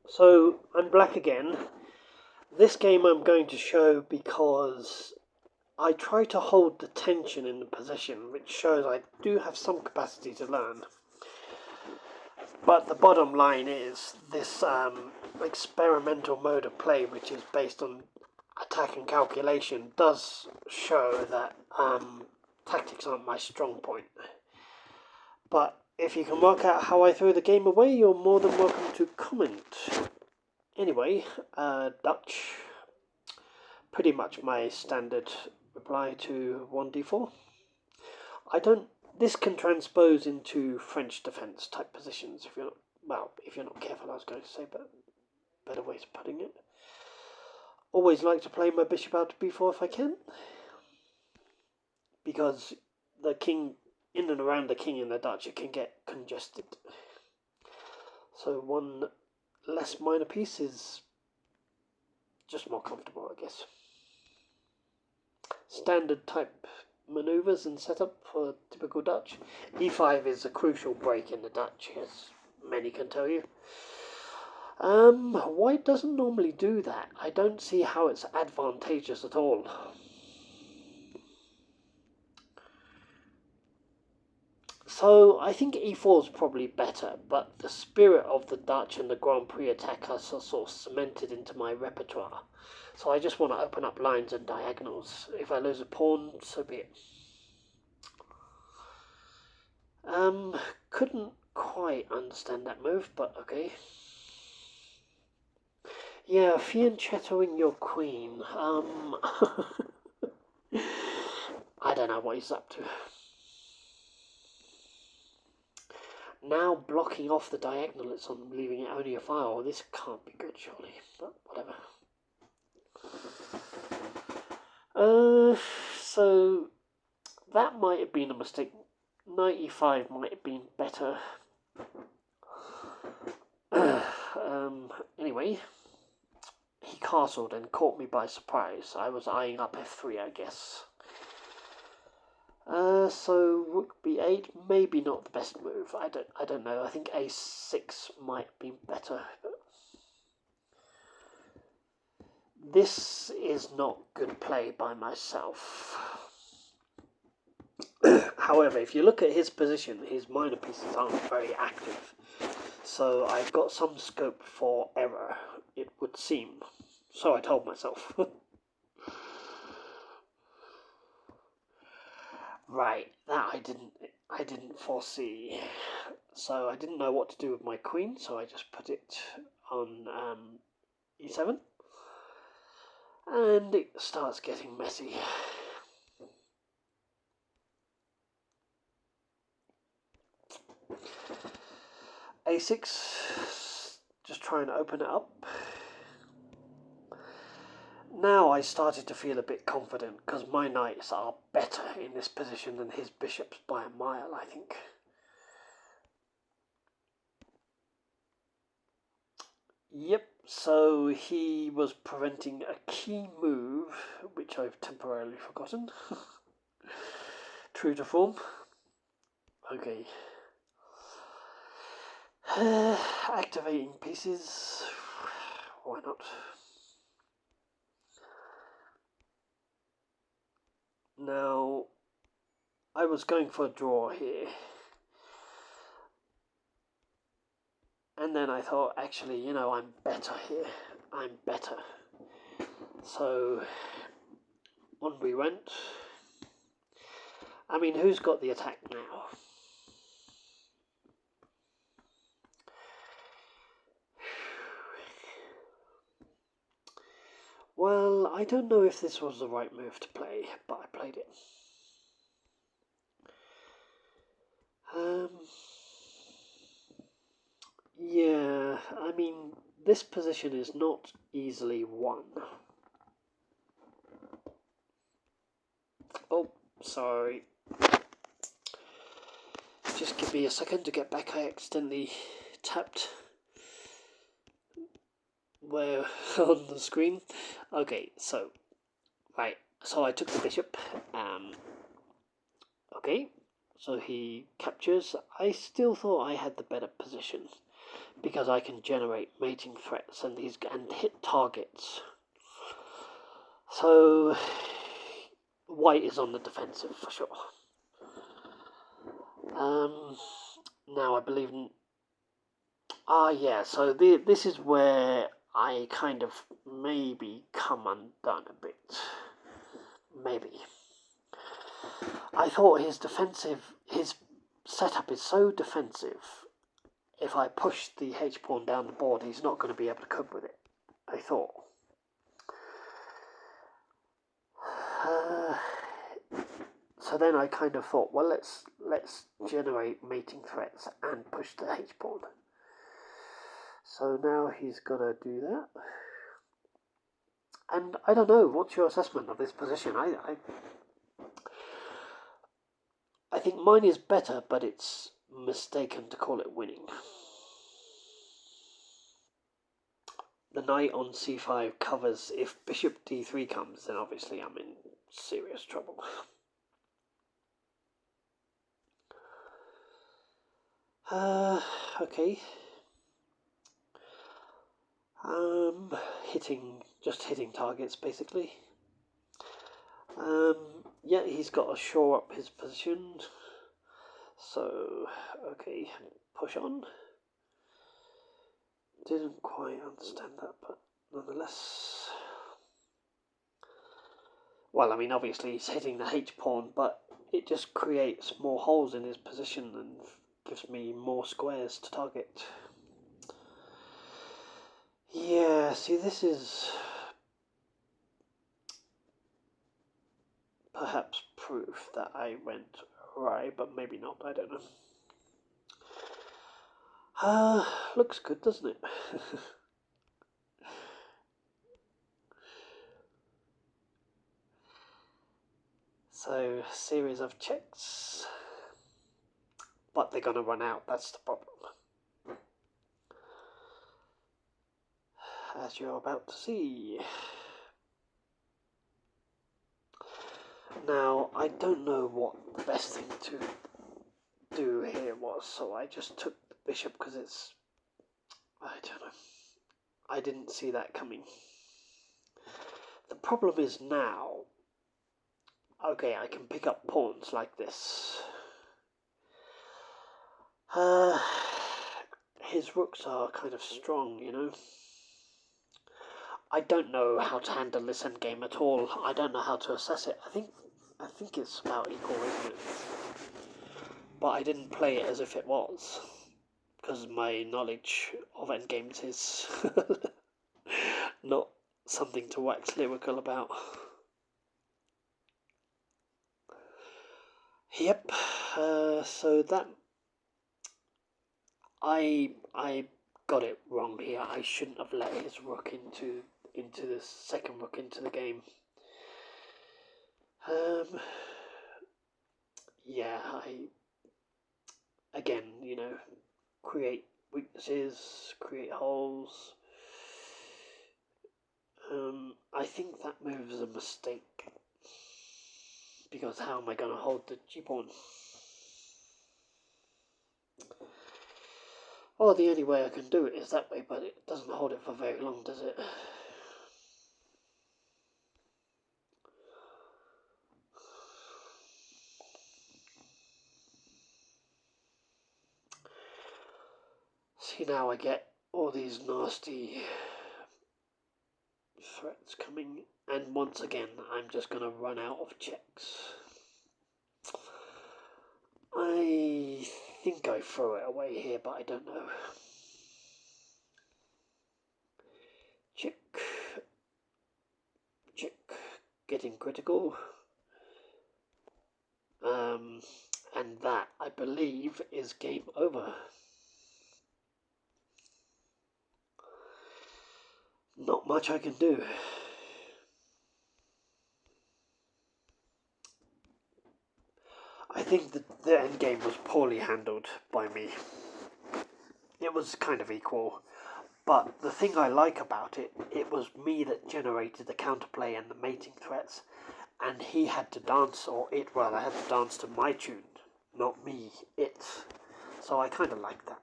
So I'm black again. This game I'm going to show because I try to hold the tension in the position, which shows I do have some capacity to learn. But the bottom line is this experimental mode of play, which is based on attack and calculation, does show that tactics aren't my strong point. But if you can work out how I throw the game away, you're more than welcome to comment. Anyway, Dutch. Pretty much my standard reply to 1d4. I don't. This can transpose into French defence type positions if you're not, well, if you're not careful. I was going to say, but better ways of putting it. Always like to play my bishop out to b4 if I can, because the king in and around the king in the Dutch it can get congested. So one less minor piece is just more comfortable, I guess. Standard type maneuvers and setup for typical Dutch. E5 is a crucial break in the Dutch, as many can tell you. White doesn't normally do that. I don't see how it's advantageous at all. So I think e4 is probably better, but the spirit of the Dutch and the Grand Prix attack are sort of cemented into my repertoire. So I just want to open up lines and diagonals. If I lose a pawn, so be it. Couldn't quite understand that move, but okay. Yeah, fianchettoing your queen. I don't know what he's up to. Now blocking off the diagonal it's on, leaving it only a file. This can't be good, surely. But whatever. So that might have been a mistake. 95 might have been better. Anyway, he castled and caught me by surprise. I was eyeing up f3, I guess. So rook b8, maybe not the best move. I don't know. I think a6 might be better. This is not good play by myself. However, if you look at his position, his minor pieces aren't very active. So I've got some scope for error, it would seem. So I told myself. Right, that I didn't foresee. So I didn't know what to do with my queen, so I just put it on e7. And it starts getting messy. a6, just trying to open it up. Now I started to feel a bit confident because my knights are better in this position than his bishops by a mile, I think. Yep, so he was preventing a key move, which I've temporarily forgotten. True to form. Okay. Activating pieces. Why not? Now, I was going for a draw here. And then I thought, actually, you know, I'm better here. I'm better. So, on we went. I mean, who's got the attack now? Well, I don't know if this was the right move to play, but I played it. Yeah, I mean, this position is not easily won. Oh, sorry. Just give me a second to get back. I accidentally tapped where on the screen. Okay, so right, so I took the bishop. Okay, so he captures. I still thought I had the better position, because I can generate mating threats and hit targets. So white is on the defensive for sure. Now I believe. Yeah. So this is where I kind of maybe come undone a bit. Maybe. I thought his setup is so defensive. If I push the H pawn down the board, he's not going to be able to cope with it. I thought. So then I kind of thought, well, let's generate mating threats and push the H pawn. So now he's gonna do that. And I don't know, what's your assessment of this position? I think mine is better, but it's mistaken to call it winning. The knight on c5 covers. If bishop d3 comes, then obviously I'm in serious trouble. Okay. Just hitting targets basically. Yeah, he's got to shore up his position. So, okay, push on. Didn't quite understand that, but nonetheless. Well, I mean, obviously he's hitting the H pawn, but it just creates more holes in his position and gives me more squares to target. Yeah, see, this is perhaps proof that I went right, but maybe not, I don't know. Looks good, doesn't it? So, series of checks. But they're going to run out, that's the problem. As you're about to see. Now, I don't know what the best thing to do here was, so I just took the bishop because it's... I don't know. I didn't see that coming. The problem is now... Okay, I can pick up pawns like this. His rooks are kind of strong, you know. I don't know how to handle this endgame at all. I don't know how to assess it. I think it's about equal, isn't it? But I didn't play it as if it was, because my knowledge of endgames is not something to wax lyrical about. Yep. So that I got it wrong here. I shouldn't have let his rook into the second rook into the game. Yeah, again, you know, create weaknesses, create holes. I think that move is a mistake, because how am I going to hold the g-pawn? Well, the only way I can do it is that way, but it doesn't hold it for very long, does it? See, now I get all these nasty threats coming, and once again I'm just going to run out of checks. I think I throw it away here, but I don't know. Check. Check. Getting critical. And that, I believe, is game over. Not much I can do. I think that the endgame was poorly handled by me. It was kind of equal, but the thing I like about it, it was me that generated the counterplay and the mating threats, and he had to dance, or it rather had to dance to my tune, not me, it. So I kind of like that.